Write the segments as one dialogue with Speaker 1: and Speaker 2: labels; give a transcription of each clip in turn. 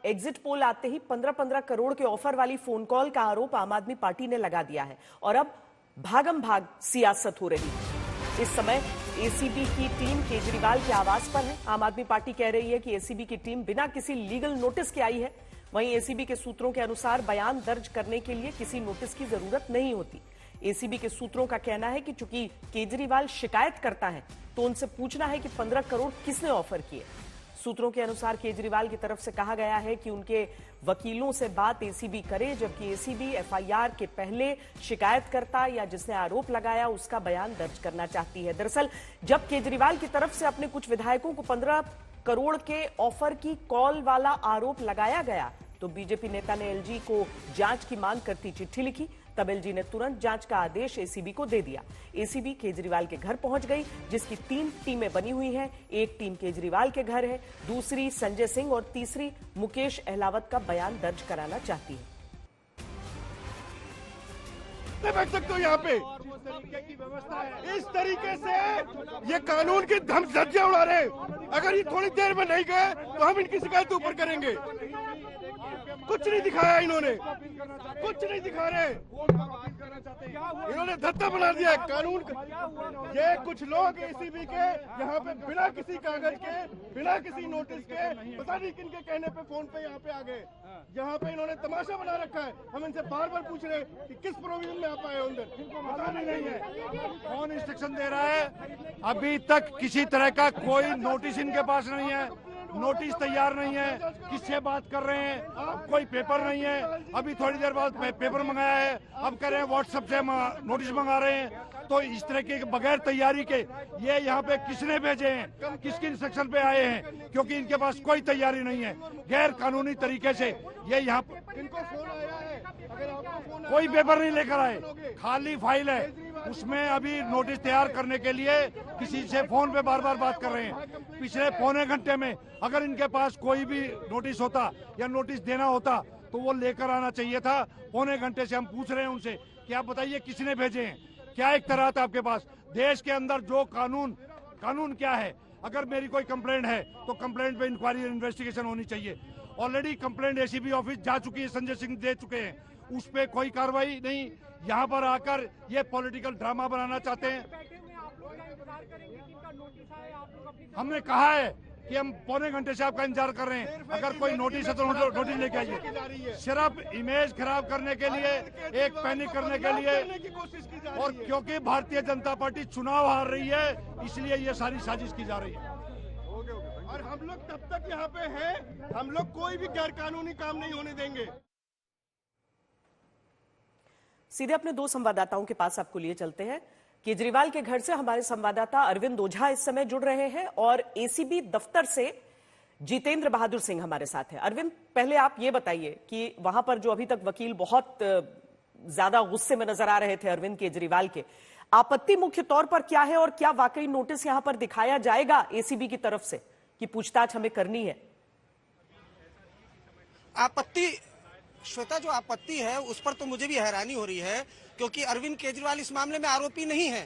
Speaker 1: Exit poll आते ही 15-15 करोड़ के offer वाली फोन कॉल का आरोप आम आदमी पार्टी ने लगा दिया है और अब भागम भाग सियासत हो रही है। इस समय एसीबी की टीम केजरीवाल के आवास पर है। आम आदमी पार्टी कह रही है कि एसीबी की टीम बिना किसी लीगल नोटिस के आई है। वहीं एसीबी के सूत्रों के अनुसार बयान दर्ज करने के लिए किसी नोटिस की जरूरत नहीं होती। एसीबी के सूत्रों का कहना है कि चूंकि केजरीवाल शिकायत करता है तो उनसे पूछना है कि 15 करोड़ किसने ऑफर किए। सूत्रों के अनुसार केजरीवाल की तरफ से कहा गया है कि उनके वकीलों से बात एसीबी करे, जबकि एसीबी एफआईआर के पहले शिकायतकर्ता या जिसने आरोप लगाया उसका बयान दर्ज करना चाहती है। दरअसल जब केजरीवाल की तरफ से अपने कुछ विधायकों को 15 करोड़ के ऑफर की कॉल वाला आरोप लगाया गया तो बीजेपी नेता ने एलजी को जांच की मांग करती चिट्ठी लिखी। तब एलजी ने तुरंत जांच का आदेश एसीबी को दे दिया। एसीबी केजरीवाल के घर पहुंच गई, जिसकी 3 टीमें बनी हुई हैं। एक टीम केजरीवाल के घर है, दूसरी संजय सिंह और तीसरी मुकेश अहलावत का बयान दर्ज कराना चाहती है।
Speaker 2: बैठ सकते हो यहाँ पे। इस तरीके से ये कानून की धज्जियां उड़ा रहे हैं। अगर ये थोड़ी देर में नहीं गए तो हम इनकी शिकायत ऊपर करेंगे। कुछ नहीं दिखाया इन्होंने, कुछ नहीं दिखा रहे। इन्होंने धत्ता बना दिया है कानून का। ये कुछ लोग एसीबी के यहाँ पे बिना किसी कागज के, बिना किसी नोटिस के, पता नहीं किनके कहने पे फोन पे यहाँ पे आ गए। यहाँ पे इन्होंने तमाशा बना रखा है। हम इनसे बार बार पूछ रहे हैं कि किस प्रोविजन में आप आए अंदर, पता नहीं है।
Speaker 3: कौन इंस्ट्रक्शन दे रहा है? अभी तक किसी तरह का कोई नोटिस इनके पास नहीं है। नोटिस तैयार नहीं है। किससे बात कर रहे हैं? कोई पेपर नहीं है। अभी थोड़ी देर बाद पेपर मंगाया है, अब कह रहे हैं व्हाट्सएप से नोटिस मंगा रहे हैं। तो इस तरह के बगैर तैयारी के ये यहाँ पे किसने भेजे हैं, किसके इंस्ट्रक्शन पे आए हैं? क्योंकि इनके पास कोई तैयारी नहीं है। गैर कानूनी तरीके से ये यहाँ कोई पेपर नहीं लेकर आए, खाली फाइल है। उसमें अभी नोटिस तैयार करने के लिए किसी से फोन पे बार बार बात कर रहे हैं। पिछले पौने घंटे में अगर इनके पास कोई भी नोटिस होता या नोटिस देना होता तो वो लेकर आना चाहिए था। पौने घंटे से हम पूछ रहे हैं उनसे कि आप बताइए किसने भेजे हैं, क्या एक तरह था आपके पास? देश के अंदर जो कानून क्या है? अगर मेरी कोई कंप्लेंट है तो कंप्लेंट पे इंक्वायरी इन्वेस्टिगेशन होनी चाहिए। ऑलरेडी कंप्लेंट एसीबी ऑफिस जा चुकी है, संजय सिंह दे चुके हैं, उस पर कोई कार्रवाई नहीं। यहाँ पर आकर ये पॉलिटिकल ड्रामा बनाना चाहते हैं। हमने कहा है कि हम पौने घंटे से आपका इंतजार कर रहे हैं। अगर कोई नोटिस है तो नोटिस लेके आइए। सिर्फ इमेज खराब करने के लिए, एक पैनिक करने के लिए, और क्योंकि भारतीय जनता पार्टी चुनाव हार रही है इसलिए ये सारी साजिश की जा रही है।
Speaker 2: और हम लोग तब तक यहाँ पे हैं, हम लोग कोई भी गैर कानूनी काम नहीं होने देंगे।
Speaker 1: सीधे अपने 2 संवाददाताओं के पास आपको लिए चलते हैं। केजरीवाल के घर से हमारे संवाददाता अरविंद ओझा इस समय जुड़ रहे हैं और एसीबी दफ्तर से जितेंद्र बहादुर सिंह हमारे साथ हैं। अरविंद, पहले आप ये बताइए कि वहां पर जो अभी तक वकील बहुत ज्यादा गुस्से में नजर आ रहे थे अरविंद केजरीवाल के, आपत्ति मुख्य तौर पर क्या है और क्या वाकई नोटिस यहां पर दिखाया जाएगा एसीबी की तरफ से कि पूछताछ हमें करनी है?
Speaker 4: आपत्ति श्वेता, जो आपत्ति है उस पर तो मुझे भी हैरानी हो रही है, क्योंकि अरविंद केजरीवाल इस मामले में आरोपी नहीं है,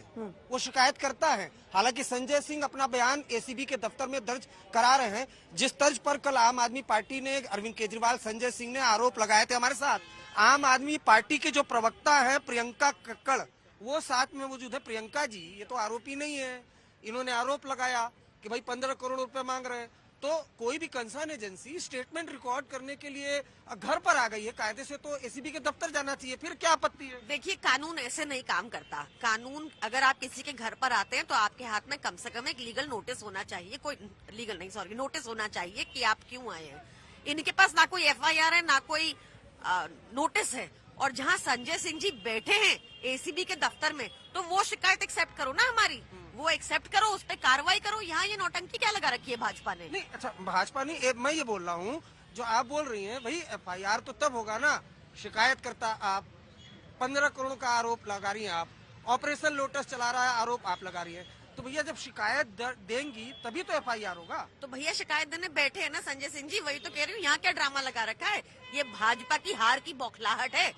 Speaker 4: वो शिकायत करता है। हालांकि संजय सिंह अपना बयान एसीबी के दफ्तर में दर्ज करा रहे हैं। जिस तर्ज पर कल आम आदमी पार्टी ने अरविंद केजरीवाल, संजय सिंह ने आरोप लगाए थे हमारे साथ, आम आदमी पार्टी के जो प्रवक्ता है प्रियंका कक्कड़, वो साथ में मौजूद है। प्रियंका जी, ये तो आरोपी नहीं है। इन्होंने आरोप लगाया कि भाई 15 करोड़ रुपए मांग रहे हैं। तो कोई भी कंसर्न एजेंसी स्टेटमेंट रिकॉर्ड करने के लिए घर पर आ गई है, कायदे से तो एसीबी के दफ्तर जाना चाहिए। फिर क्या आपत्ति है?
Speaker 5: देखिए, कानून ऐसे नहीं काम करता। कानून, अगर आप किसी के घर पर आते हैं तो आपके हाथ में कम से कम एक लीगल नोटिस होना चाहिए, कोई लीगल नहीं, सॉरी, नोटिस होना चाहिए कि आप क्यों आए हैं। इनके पास ना कोई एफआईआर है, ना कोई नोटिस है। और जहाँ संजय सिंह जी बैठे हैं एसीबी के दफ्तर में, तो वो शिकायत एक्सेप्ट करो ना हमारी, वो एक्सेप्ट करो, उस पर कार्रवाई करो। यहाँ ये नौटंकी क्या लगा रखी है भाजपा ने?
Speaker 4: नहीं, अच्छा, भाजपा नहीं, मैं ये बोल रहा हूँ, जो आप बोल रही हैं भाई एफआईआर तो तब होगा ना, शिकायत करता आप, 15 करोड़ का आरोप लगा रही हैं आप, ऑपरेशन लोटस चला रहा है आरोप आप लगा रही है, तो भैया जब शिकायत देंगी तभी तो एफआईआर होगा।
Speaker 5: तो भैया शिकायत देने बैठे हैं ना संजय सिंह जी, वही तो कह रही हूँ। यहाँ क्या ड्रामा लगा रखा है? ये भाजपा की हार की बौखलाहट है।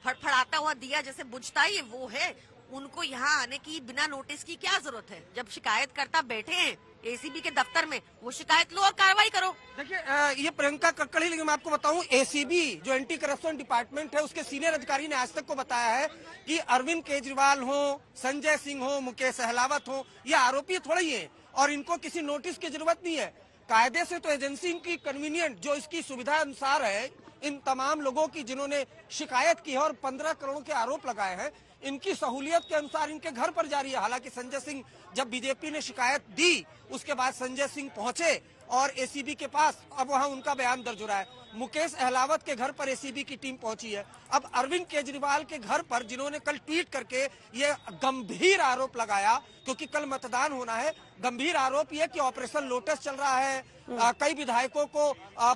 Speaker 5: फड़फड़ाता हुआ दिया जैसे बुझता है, ये वो है। उनको यहाँ आने की बिना नोटिस की क्या जरूरत है? जब शिकायत करता बैठे हैं एसीबी के दफ्तर में, वो शिकायत लो और कार्रवाई करो।
Speaker 4: देखिए ये प्रियंका कक्कड़ ही, लेकिन मैं आपको बताऊं एसीबी जो एंटी करप्शन डिपार्टमेंट है उसके सीनियर अधिकारी ने आज तक को बताया है कि अरविंद केजरीवाल हो, संजय सिंह हो, मुकेश अहलावत हो, ये आरोपी थोड़ा ही है और इनको किसी नोटिस की जरूरत नहीं है। कायदे से तो एजेंसी की कन्वीनियंट जो इसकी सुविधा अनुसार है, इन तमाम लोगों की जिन्होंने शिकायत की है और 15 करोड़ के आरोप लगाए हैं, इनकी सहूलियत के अनुसार इनके घर पर जारी है। हालांकि संजय सिंह जब बीजेपी ने शिकायत दी उसके बाद संजय सिंह पहुंचे और एसीबी के पास, अब वहां उनका बयान दर्ज हो रहा है। मुकेश अहलावत के घर पर एसीबी की टीम पहुंची है। अब अरविंद केजरीवाल के घर पर जिन्होंने कल ट्वीट करके ये गंभीर आरोप लगाया, क्योंकि कल मतदान होना है, गंभीर आरोप ये कि ऑपरेशन लोटस चल रहा है, कई विधायकों को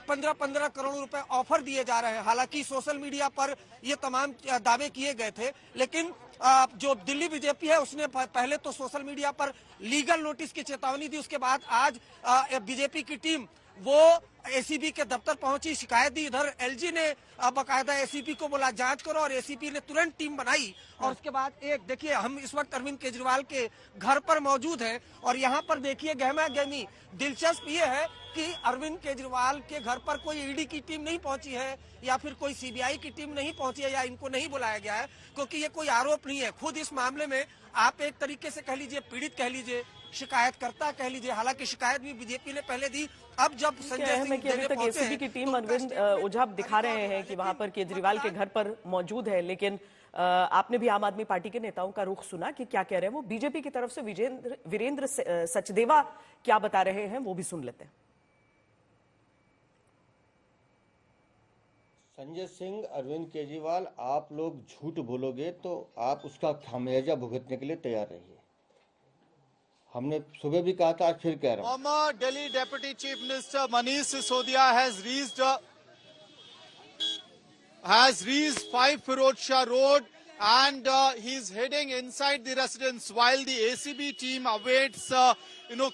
Speaker 4: 15-15 करोड़ रुपए ऑफर दिए जा रहे हैं। हालांकि सोशल मीडिया पर ये तमाम दावे किए गए थे, लेकिन जो दिल्ली बीजेपी है उसने पहले तो सोशल मीडिया पर लीगल नोटिस की चेतावनी दी, उसके बाद आज बीजेपी की टीम वो एसीबी के दफ्तर पहुंची, शिकायत दी। इधर एलजी ने बाकायदा एसीपी को बोला जांच करो और एसीपी ने तुरंत टीम बनाई और उसके बाद एक देखिए, हम इस वक्त अरविंद केजरीवाल के घर पर मौजूद हैं और यहाँ पर देखिए गहमा गहमी दिलचस्प ये है कि अरविंद केजरीवाल के घर पर कोई ईडी की टीम नहीं पहुंची है या फिर कोई सीबीआई की टीम नहीं पहुंची है या इनको नहीं बुलाया गया है, क्योंकि ये कोई आरोप नहीं है। खुद इस मामले में आप एक तरीके से कह लीजिए पीड़ित कह लीजिए, शिकायतकर्ता कह लीजिए। हालांकि शिकायत भी बीजेपी ने पहले दी, अब जब संजय सिंह
Speaker 1: कि अभी तक एसीबी की टीम अरविंद ओझा दिखा रहे हैं कि वहां पर केजरीवाल के घर पर मौजूद है, लेकिन आपने भी आम आदमी पार्टी के नेताओं का रुख सुना कि क्या कह रहे हैं वो। बीजेपी की तरफ से वीरेंद्र सचदेवा क्या बता रहे हैं वो भी सुन लेते हैं।
Speaker 6: संजय सिंह, अरविंद केजरीवाल, आप लोग झूठ बोलोगे तो आप उसका खामियाजा भुगतने के लिए तैयार रहिए। हमने सुबह भी कहा था, आज फिर कह रहा हूं।
Speaker 7: Former Delhi Deputy Chief Minister Manish Sisodia has reached 5 Firod Shah Road and he's heading inside the residence while the ACB team awaits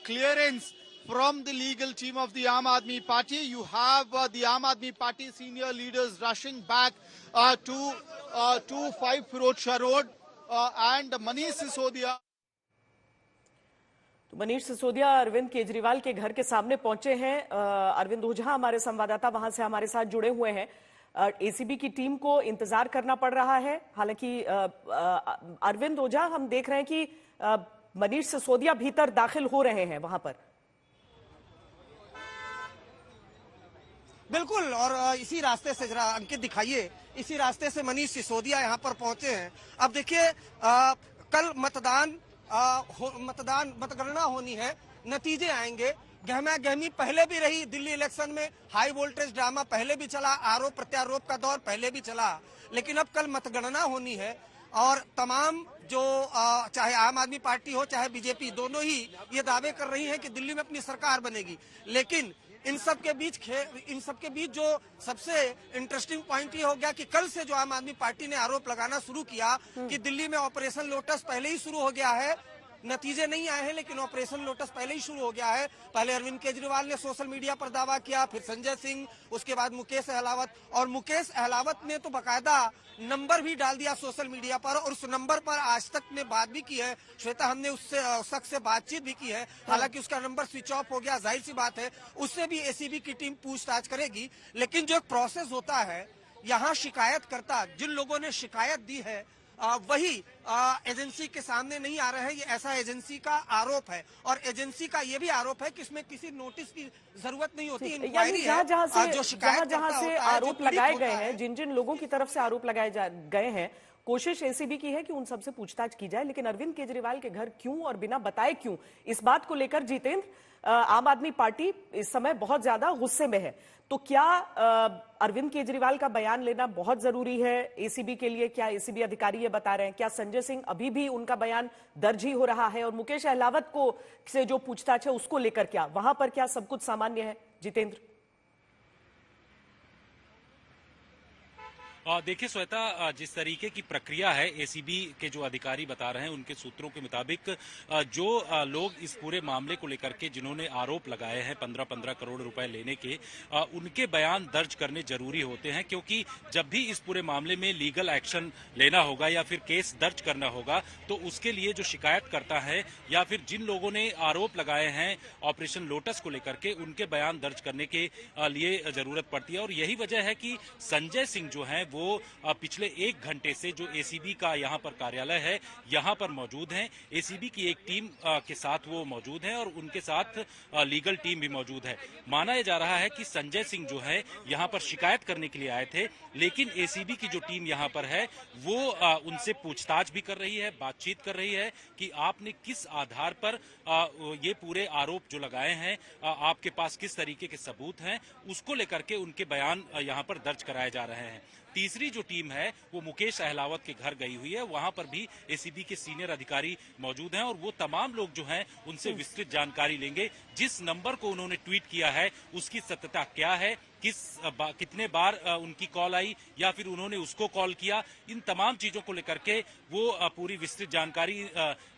Speaker 7: clearance from the legal team of the Aam Aadmi Party. You have the Aam Aadmi Party senior leaders rushing back to 5 Firod Shah Road and Manish Sisodia.
Speaker 1: Manish Sisodia Arvind Kejriwal के घर के सामने पहुंचे हैं। अरविंद ओझा हमारे संवाददाता वहां से हमारे साथ जुड़े हुए हैं। एसीबी की टीम को इंतजार करना पड़ रहा है। हालांकि अरविंद ओझा, हम देख रहे हैं कि मनीष सिसोदिया भीतर दाखिल हो रहे हैं वहां पर।
Speaker 4: बिल्कुल, और इसी रास्ते से जरा अंकित दिखाइए, इसी रास्ते से मनीष सिसोदिया यहाँ पर पहुंचे हैं। अब देखिए कल मतगणना होनी है, नतीजे आएंगे। गहमा गहमी पहले भी रही दिल्ली इलेक्शन में, हाई वोल्टेज ड्रामा पहले भी चला, आरोप प्रत्यारोप का दौर पहले भी चला, लेकिन अब कल मतगणना होनी है और तमाम जो चाहे आम आदमी पार्टी हो चाहे बीजेपी, दोनों ही ये दावे कर रही हैं कि दिल्ली में अपनी सरकार बनेगी। लेकिन इन सब के बीच जो सबसे इंटरेस्टिंग पॉइंट ये हो गया कि कल से जो आम आदमी पार्टी ने आरोप लगाना शुरू किया कि दिल्ली में ऑपरेशन लोटस पहले ही शुरू हो गया है, नतीजे नहीं आए हैं लेकिन ऑपरेशन लोटस पहले ही शुरू हो गया है। पहले अरविंद केजरीवाल ने सोशल मीडिया पर दावा किया, फिर संजय सिंह, उसके बाद मुकेश अहलावत, और मुकेश अहलावत ने तो बकायदा नंबर भी डाल दिया सोशल मीडिया पर और उस नंबर पर आज तक ने बात भी की है। श्वेता, हमने उससे शख्स से बातचीत भी की है, हालांकि उसका नंबर स्विच ऑफ हो गया, जाहिर सी बात है उससे भी एसीबी की टीम पूछताछ करेगी। लेकिन जो एक प्रोसेस होता है, यहाँ शिकायतकर्ता जिन लोगों ने शिकायत दी है वही एजेंसी के सामने नहीं आ रहे हैं, ये ऐसा एजेंसी का आरोप है और एजेंसी का ये भी आरोप है कि इसमें किसी नोटिस की जरूरत नहीं होती। इंक्वायरी है
Speaker 1: जहां से आरोप लगाए गए हैं, जिन जिन लोगों की तरफ से आरोप लगाए गए हैं, कोशिश एसीबी की है कि उन सबसे पूछताछ की जाए। लेकिन अरविंद केजरीवाल के घर क्यों और बिना बताए क्यों, इस बात को लेकर जितेंद्र आम आदमी पार्टी इस समय बहुत ज्यादा गुस्से में है। तो क्या अरविंद केजरीवाल का बयान लेना बहुत जरूरी है एसीबी के लिए? क्या एसीबी अधिकारी ये बता रहे हैं? क्या संजय सिंह अभी भी उनका बयान दर्ज ही हो रहा है? और मुकेश अहलावत को से जो पूछताछ है उसको लेकर क्या वहां पर क्या सब कुछ सामान्य है? जितेंद्र,
Speaker 8: देखिए श्वेता, जिस तरीके की प्रक्रिया है एसीबी के जो अधिकारी बता रहे हैं उनके सूत्रों के मुताबिक जो लोग इस पूरे मामले को लेकर के जिन्होंने आरोप लगाए हैं 15-15 करोड़ रुपए लेने के, उनके बयान दर्ज करने जरूरी होते हैं, क्योंकि जब भी इस पूरे मामले में लीगल एक्शन लेना होगा या फिर केस दर्ज करना होगा तो उसके लिए जो शिकायत करता है या फिर जिन लोगों ने आरोप लगाए हैं ऑपरेशन लोटस को लेकर के, उनके बयान दर्ज करने के लिए जरूरत पड़ती है। और यही वजह है कि संजय सिंह जो है वो पिछले 1 घंटे से जो एसीबी का यहाँ पर कार्यालय है यहाँ पर मौजूद हैं। एसीबी की एक टीम के साथ वो मौजूद हैं और उनके साथ लीगल टीम भी मौजूद है। माना जा रहा है कि संजय सिंह जो है यहाँ पर शिकायत करने के लिए आए थे, लेकिन एसीबी की जो टीम यहाँ पर है वो उनसे पूछताछ भी कर रही है, बातचीत कर रही है कि आपने किस आधार पर ये पूरे आरोप जो लगाए हैं, आपके पास किस तरीके के सबूत हैं, उसको लेकर के उनके बयान यहाँ पर दर्ज कराए जा रहे हैं। तीसरी जो टीम है वो मुकेश अहलावत के घर गई हुई है, वहां पर भी एसीबी के सीनियर अधिकारी मौजूद हैं और वो तमाम लोग जो हैं उनसे विस्तृत जानकारी लेंगे। जिस नंबर को उन्होंने ट्वीट किया है उसकी सत्यता क्या है, कितने बार उनकी कॉल आई या फिर उन्होंने उसको कॉल किया, इन तमाम चीजों को लेकर के वो पूरी विस्तृत जानकारी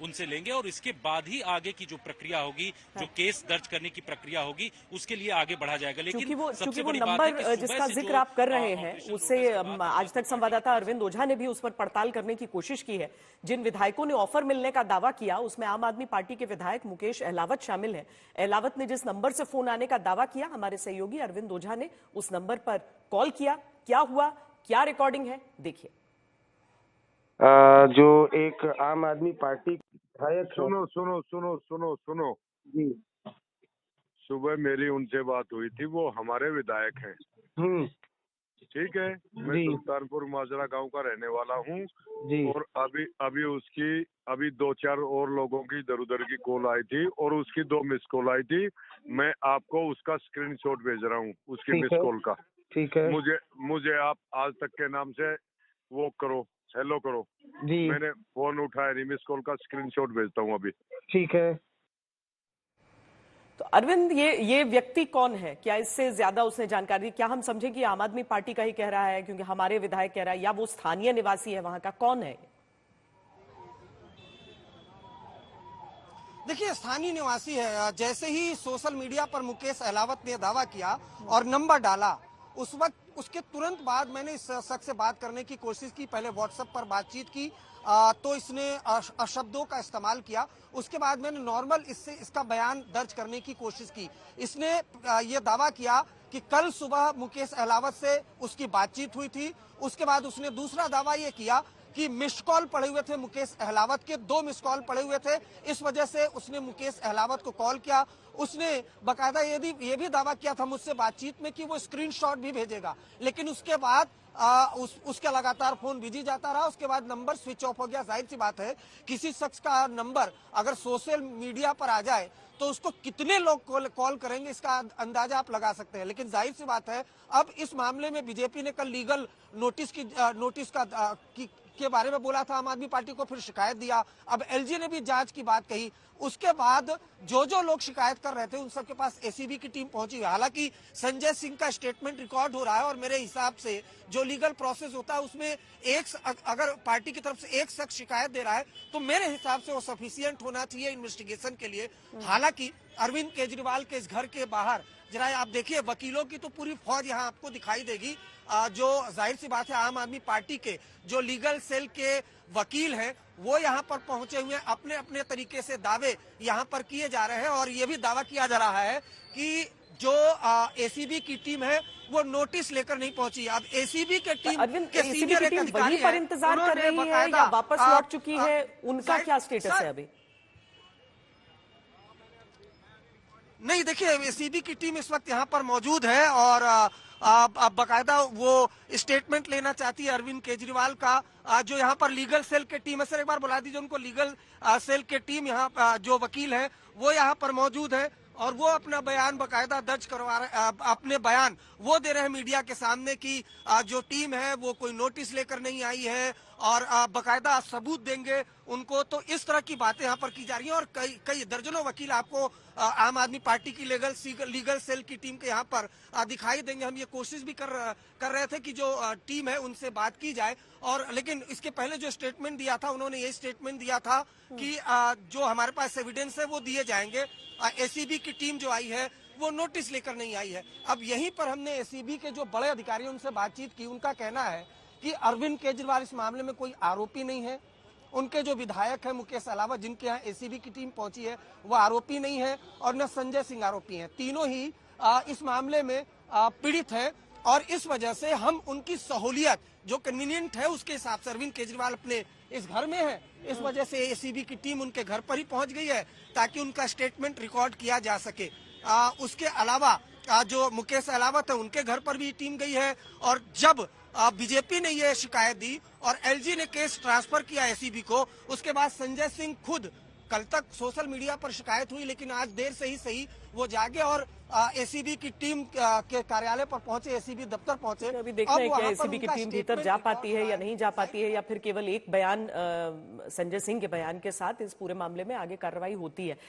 Speaker 8: उनसे लेंगे और इसके बाद ही आगे की जो प्रक्रिया होगी, जो केस दर्ज करने की प्रक्रिया होगी, उसके लिए आगे बढ़ा जाएगा। लेकिन
Speaker 1: चूंकि वो नंबर जिसका जिक्र आप कर रहे हैं उससे आज तक संवाददाता अरविंद ओझा ने भी उस पर पड़ताल करने की कोशिश की है। जिन विधायकों ने ऑफर मिलने का दावा किया उसमें आम आदमी पार्टी के विधायक मुकेश अहलावत शामिल है। अहलावत ने जिस नंबर से फोन आने का दावा किया, हमारे सहयोगी अरविंद ओझा ने उस नंबर पर कॉल किया। क्या हुआ, क्या रिकॉर्डिंग है, देखिए।
Speaker 2: जो एक आम आदमी पार्टी विधायक, सुनो जी, सुबह मेरी उनसे बात हुई थी, वो हमारे विधायक हैं। ठीक है, मैं सुल्तानपुर माजरा गांव का रहने वाला हूँ और अभी 2-4 और लोगों की इधर उधर की कॉल आई थी और उसकी 2 मिस कॉल आई थी। मैं आपको उसका स्क्रीनशॉट भेज रहा हूँ उसकी मिस कॉल का। ठीक है, मुझे आप आज तक के नाम से वो करो, हेलो करो जी। मैंने फोन उठाया नहीं, मिस कॉल का स्क्रीनशॉट भेजता हूँ अभी। ठीक है।
Speaker 1: तो अरविंद, ये व्यक्ति कौन है? क्या इससे ज्यादा उसने जानकारी दी? क्या हम समझे कि आम आदमी पार्टी का ही कह रहा है क्योंकि हमारे विधायक कह रहा है, या वो स्थानीय निवासी है वहां का? कौन है?
Speaker 4: देखिए, स्थानीय निवासी है। जैसे ही सोशल मीडिया पर मुकेश अहलावत ने दावा किया और नंबर डाला, उस वक्त उसके तुरंत बाद मैंने इस शख्स से बात करने की कोशिश की। पहले व्हाट्सएप पर बातचीत की तो इसने अशब्दों का इस्तेमाल किया। उसके बाद मैंने नॉर्मल इसका बयान दर्ज करने की कोशिश की। इसने ये दावा किया कि कल सुबह मुकेश अहलावत से उसकी बातचीत हुई थी। उसके बाद उसने दूसरा दावा ये किया कि मिस्ड कॉल पड़े हुए थे मुकेश अहलावत के, 2 मिस्ड कॉल पड़े हुए थे, इस वजह से उसने मुकेश अहलावत को कॉल किया। उसने बकायदा ये भी दावा किया था मुझसे बातचीत में कि वो स्क्रीनशॉट भी भेजेगा, लेकिन उसके बाद उसके लगातार फोन बिजी जाता रहा। उसके बाद नंबर स्विच ऑफ हो गया। जाहिर सी बात है, किसी शख्स का नंबर अगर सोशल मीडिया पर आ जाए तो उसको कितने लोग कॉल करेंगे इसका अंदाजा आप लगा सकते हैं। लेकिन जाहिर सी बात है, अब इस मामले में बीजेपी ने कल लीगल नोटिस के बारे में बोला था आम आदमी पार्टी को, फिर शिकायत दिया। अब एलजी ने भी जांच की बात कही। उसके बाद जो लोग शिकायत कर रहे थे उन सबके पास एसीबी की टीम पहुंची। हालांकि संजय सिंह का स्टेटमेंट रिकॉर्ड हो रहा है और मेरे हिसाब से जो लीगल प्रोसेस होता है उसमें अगर पार्टी की तरफ से एक शख्स शिकायत दे रहा है तो मेरे हिसाब से वो सफिशिएंट होना चाहिए इन्वेस्टिगेशन के लिए। हालांकि अरविंद केजरीवाल के इस घर के बाहर जरा आप देखिए, वकीलों की तो पूरी फौज यहाँ आपको दिखाई देगी। जो जाहिर सी बात है, आम आदमी पार्टी के जो लीगल सेल के वकील हैं वो यहाँ पर पहुंचे हुए हैं। अपने अपने तरीके से दावे यहाँ पर किए जा रहे हैं और ये भी दावा किया जा रहा है कि जो एसीबी की टीम है वो नोटिस लेकर नहीं पहुंची। अब एसीबी के टीम के सीनियर अधिकारी
Speaker 1: वहीं पर इंतजार कर रही है या वापस लौट चुकी है? उनका क्या स्टेटस है अभी?
Speaker 4: नहीं, देखिए, एसीबी की टीम इस वक्त यहाँ पर मौजूद है और अब बकायदा वो स्टेटमेंट लेना चाहती है अरविंद केजरीवाल का। जो यहाँ पर लीगल सेल के टीम है, सर एक बार बुला दीजिए उनको। लीगल सेल के टीम यहाँ जो वकील है वो यहाँ पर मौजूद है और वो अपना बयान बकायदा दर्ज करवा रहे, अपने बयान वो दे रहे हैं मीडिया के सामने कि जो टीम है वो कोई नोटिस लेकर नहीं आई है और बकायदा सबूत देंगे उनको। तो इस तरह की बातें यहाँ पर की जा रही है और कई दर्जनों वकील आपको आम आदमी पार्टी की लीगल सेल की टीम के यहाँ पर दिखाई देंगे। हम ये कोशिश भी कर रहे थे कि जो टीम है उनसे बात की जाए, और लेकिन इसके पहले जो स्टेटमेंट दिया था उन्होंने ये स्टेटमेंट दिया था कि जो हमारे पास एविडेंस है वो दिए जाएंगे। एसीबी की टीम जो आई है वो नोटिस लेकर नहीं आई है। अब यहीं पर हमने एसीबी के जो बड़े अधिकारी उनसे बातचीत की। उनका कहना है कि अरविंद केजरीवाल इस मामले में कोई आरोपी नहीं है। उनके जो विधायक है मुकेश अलावा, जिनके यहाँ एसीबी की टीम पहुंची है, वो आरोपी नहीं है, और न संजय सिंह आरोपी हैं। तीनों ही इस मामले में पीड़ित है, और इस वजह से हम उनकी सहूलियत जो कन्वीनियंट है उसके हिसाब से, अरविंद केजरीवाल अपने इस घर में है, इस वजह से एसीबी की टीम उनके घर पर ही पहुंच गई है ताकि उनका स्टेटमेंट रिकॉर्ड किया जा सके। उसके अलावा जो मुकेश अलावत है उनके घर पर भी टीम गई है, और जब बीजेपी ने ये शिकायत दी और एलजी ने केस ट्रांसफर किया एसीबी को, उसके बाद संजय सिंह खुद, कल तक सोशल मीडिया पर शिकायत हुई लेकिन आज देर से ही सही वो जागे और एसीबी की टीम के कार्यालय पर पहुंचे, एसीबी दफ्तर पहुंचे।
Speaker 1: अभी देखना है कि एसीबी की टीम भीतर जा पाती है या नहीं जा पाती है, या फिर केवल एक बयान संजय सिंह के बयान के साथ इस पूरे मामले में आगे कार्रवाई होती है।